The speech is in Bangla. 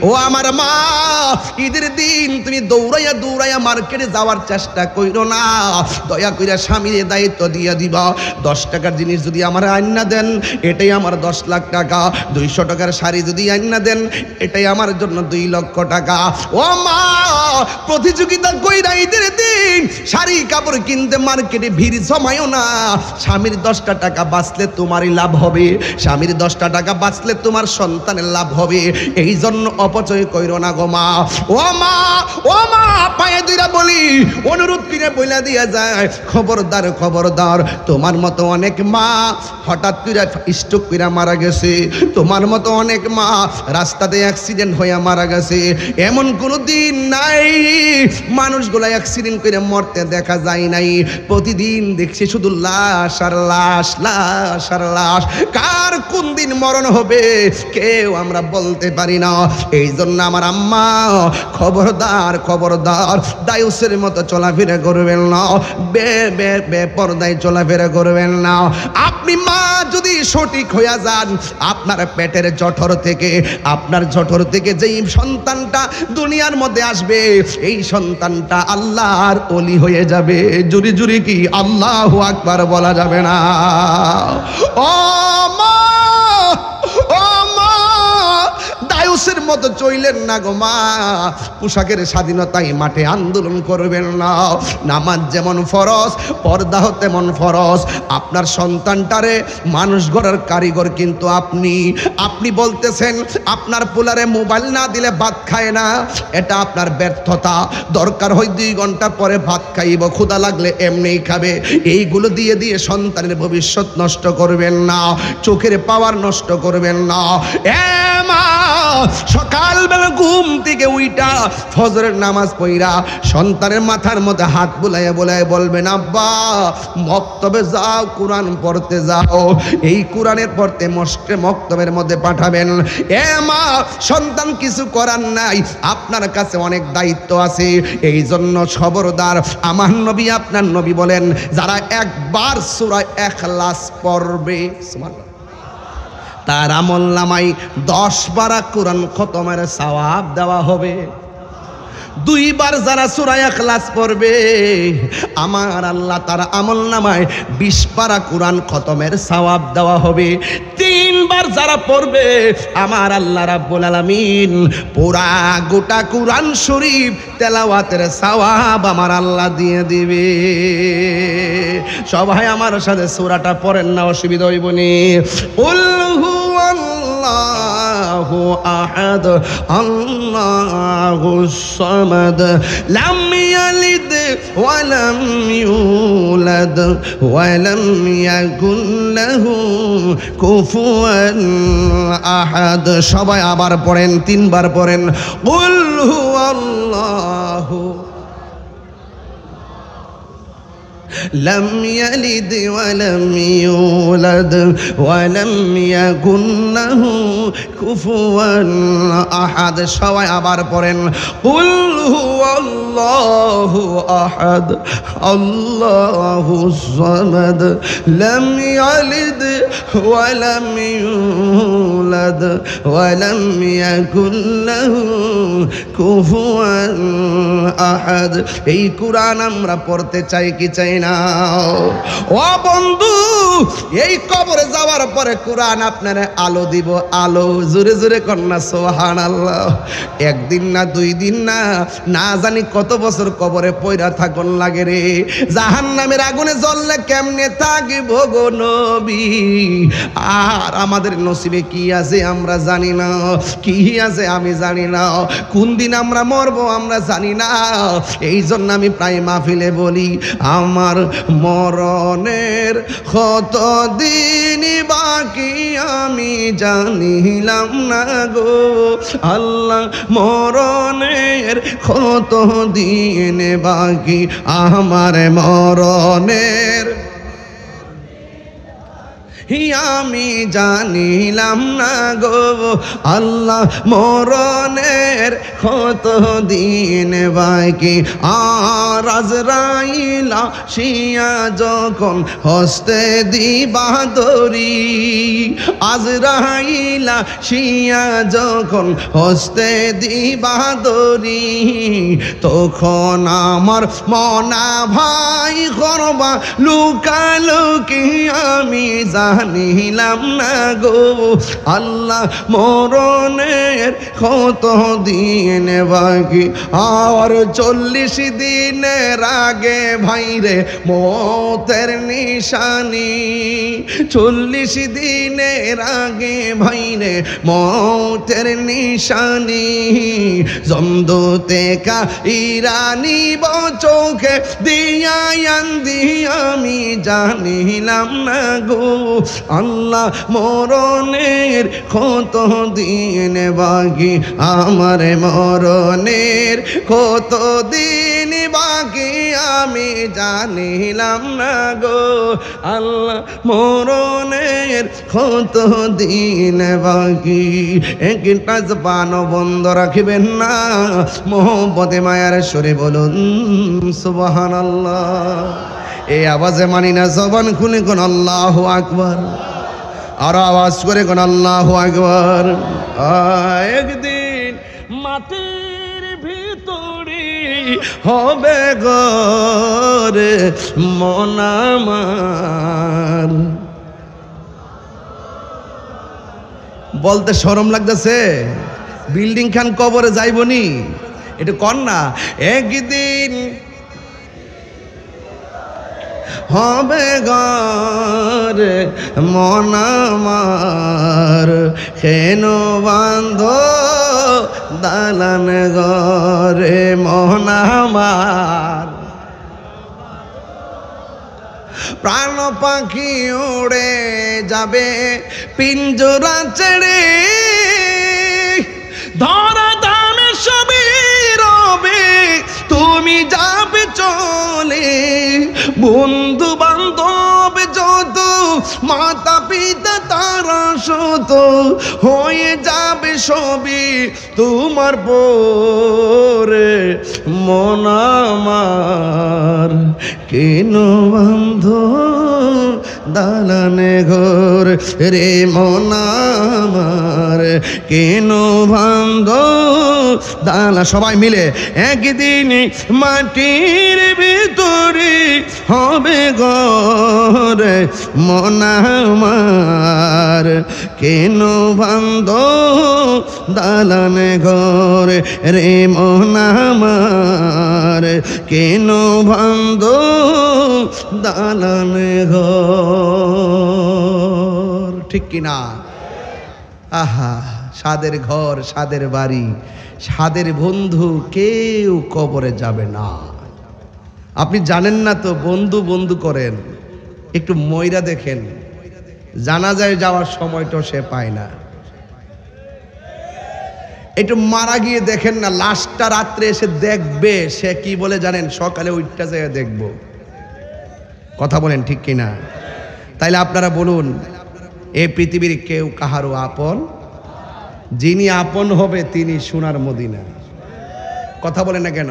ও আমার মা, ঈদের দিন তুমি দৌড়াইয়া দৌড়াইয়া মার্কেটে যাওয়ার চেষ্টা কইরো না। দয়া কইরা স্বামীর দায়িত্ব দিয়ে দিবা। 10 টাকার জিনিস যদি আমার আইনা দেন, এটাই আমার 10 লাখ টাকা। 200 টাকার শাড়ি যদি আইনা দেন, এটাই আমার জন্য 2 লক্ষ টাকা। ও মা, প্রতিযোগিতা কইরা ঈদের দিন শাড়ি কাপড় কিনতে মার্কেটে ভিড় জমায়ও না। স্বামীর 10টা টাকা বাঁচলে তোমারই লাভ হবে, স্বামীর 10টা টাকা বাঁচলে তোমার সন্তানের লাভ হবে। এই জন্য অপচয় কইরো না গো মা। ও মা, ও মা, পায়ে দুইরা বলি, অনুরোধ করে বইলা দিয়া যায়, খবরদার খবরদার। তোমার মতো অনেক মা হঠাৎ করে স্ট্রোক করে মারা গেছে, তোমার মতো অনেক মা রাস্তাতে অ্যাক্সিডেন্ট হয়ে মারা গেছে। এমন কোনো দিন নাই মানুষগুলা অ্যাক্সিডেন্ট করে মরতে দেখা যায় নাই। প্রতিদিন দেখছি শুধু লাশ আর লাশ, লাশ আর লাশ। কার কোন দিন মরণ হবে কেউ আমরা বলতে পারি না। এই জন্য আমার আম্মা, খবরদার খবরদার, দায়ুসের মতো চলাফেরা করবেন না, বেপরদায় চলাফেরা করবেন না। আপনি মা যদি সঠিক হইয়া যান, আপনার পেটের জঠর থেকে, আপনার জঠর থেকে যেই সন্তানটা দুনিয়ার মধ্যে আসবে, এই সন্তানটা আল্লাহর ওলি হয়ে যাবে। জুরি জুরি কি আল্লাহু আকবার বলা যাবে না? ও মা, ও মা, দায়ুসের মতো চইলেন না গো মা। পোশাকের স্বাধীনতায় মাঠে আন্দোলন করবেন না। নামাজ যেমন ফরজ, পর্দা তেমন ফরজ। আপনার সন্তানটারে মানুষ গড়ার কারিগর কিন্তু আপনি। আপনি বলতেছেন আপনার পোলারে মোবাইল না দিলে ভাত খায় না, এটা আপনার ব্যর্থতা। দরকার হয় 2 ঘন্টা পরে ভাত খাইব, ক্ষুধা লাগলে এমনিই খাবে। এইগুলো দিয়ে দিয়ে সন্তানের ভবিষ্যৎ নষ্ট করবেন না, চোখের পাওয়ার নষ্ট করবেন না। এ মা, সকালবেলা ঘুম থেকে উইটা ফজরের নামাজ পড়া সন্তানের মাথার মধ্যে হাত বুলাইয়া বুলাইয়া বলবেন, আব্বা মক্তবে যাও, কোরআন পড়তে যাও। এই কোরআনের পড়তে মক্তবের মধ্যে পাঠাবেন। এ মা, সন্তান কিছু করার নাই, আপনার কাছে অনেক দায়িত্ব আছে। এই জন্য খবরদার। আমার নবী, আপনার নবী বলেন, যারা একবার সূরা ইখলাস পড়বে তার আমলনামায় 10 বার কোরআন খতমের সওয়াব দেওয়া হবে। 2 বার যারা সূরা ইখলাস পড়বে, আমার আল্লাহ তার আমলনামায় 20 বার কোরআন খতমের সওয়াব দেওয়া হবে। 3 বার যারা পড়বে, আমার আল্লাহ রাব্বুল আলামিন পুরা গোটা কোরআন শরীফ তেলাওয়াতের সওয়াব আমার আল্লাহ দিয়ে দিবে। সবাই আমার সাথে সূরাটা পড়েন না, অসুবিধা হইব নি? কুল হুয়াল্লাহু আহাদ আল্লাহুস সামাদ লাম ইয়ালিদ ওয়া লাম ইউলাদ ওয়া লাম ইয়াকুল লাহু কুফুয়ান আহাদ। সবাই আবার পড়েন, 3 বার পড়েন। কুল হুয়াল্লাহু লাম ইয়ালিদ ওয়া লাম ইউলাদ ওয়া লাম ইয়াকুন লাহু কুফুয়ান আহাদ। সবাই আবার পড়েন। কুল হুয়াল্লাহু আহাদ আল্লাহুস সামাদ লাম ইয়ালিদ ওয়া লাম ইউলাদ ওয়া লাম ইয়াকুন লাহু কুফুয়ান আহাদ। এই কোরআন আমরা পড়তে চাই কি চাই না? ও বন্ধু, এই কবরে যাওয়ার পরে কোরআন আপনারে আলো দিব, আলো। জোরে জোরে কন্যা সুবহানাল্লাহ। 1 দিন না 2 দিন না, না জানি কত বছর কবরে পয়রা থাকুন লাগে রে। জাহান্নামের আগুনে জ্বললে কেমনে থাকিব গো নবী? আর আমাদের নসিবে কি আছে আমরা জানি না, কি আছে আমি জানি না। কোন দিন আমরা মরবো আমরা জানি না। এই জন্য আমি প্রায় মাহফিলে বলি, আমার মরণের কত দিন বাকি আমি জানিলাম না গো আল্লাহ। মরণের কত দিন বাকি আমার মরণের। আমি জানিলাম না গো আল্লাহ মরণের কত দিন বাকি। আর আজরাইল আসিয়া যখন হস্তে দিবা দড়ি, আজরাইল আসিয়া যখন হস্তে দিবা দড়ি, তখন আমার মনা ভাই করবা লুকালুকি আমি জানিলাম না গো আল্লাহ মরণের কত দিন বাকি। আর 40 দিনের আগে ভাইরে মতের নিশানি, 40 দিনের আগে ভাইরে মতের নিশানি, জমদূতে কা ইরানি চোখে দিয়া আন্দি আমি জানিলাম না গো আল্লাহ মরণের কত দিন বাকি। আমার মরণের কত দিন বাকি আমি জানিলাম না গো আল্লাহ মরণের কত দিন বাকি। একটা জবান বন্ধ রাখিবেন না, মোহব্বতে মায়ার সুরে বলুন সুবহানাল্লাহ। এই আওয়াজে মানি না, জবান খুলে কোন আল্লাহু আকবার, আর আওয়াজ করে কোন আল্লাহু আকবার। একদিন মাটির ভিতরে হবে ঘরে মন আমার। বলতে শরম লাগতেছে, বিল্ডিং খান কবরে যাইবনি, এটা কর না। একদিন হবে ঘরে মন আমার, কেন বান্ধ দালান ঘরে মন আমার। প্রাণ পাখি উড়ে যাবে পিঞ্জরা ছেড়ে, ধরা ধামে সবই রবে তুমি যাবে চলে। বন্ধু বান্ধব যত, মাতা পিতা তারা শত, হয়ে যাবে সবই তোমার পরে মন আমার। কেন বন্ধ দালানে ঘর রে মন আমার, কেন বন্ধ দালা। সবাই মিলে একদিন মাটির ভিতরে হবে ঘরে মন আমার, কেন বন্ধ দালানে ঘর রে মন আমার, কেন বন্ধ দালানে ঘর। ঠিক কিনা? আহা, সাদের ঘর, সাদের বাড়ি, সাদের বন্ধু, কেউ কবরে যাবে না। আপনি জানেন না তো, বন্ধু বন্ধু করেন, একটু ময়রা দেখেন, জানাজায় যাওয়ার সময়টা সে পায় না। একটু মারা গিয়ে দেখেন না, লাশটা রাত্রে এসে দেখবে, সে কি বলে জানেন? সকালে উঠটা যায় দেখবো। কথা বলেন ঠিক কিনা? তাইলে আপনারা বলুন, এই পৃথিবীর কেউ কাহারও আপন, যিনি আপন হবে তিনি সোনার মদিনা। কথা বলেন না কেন?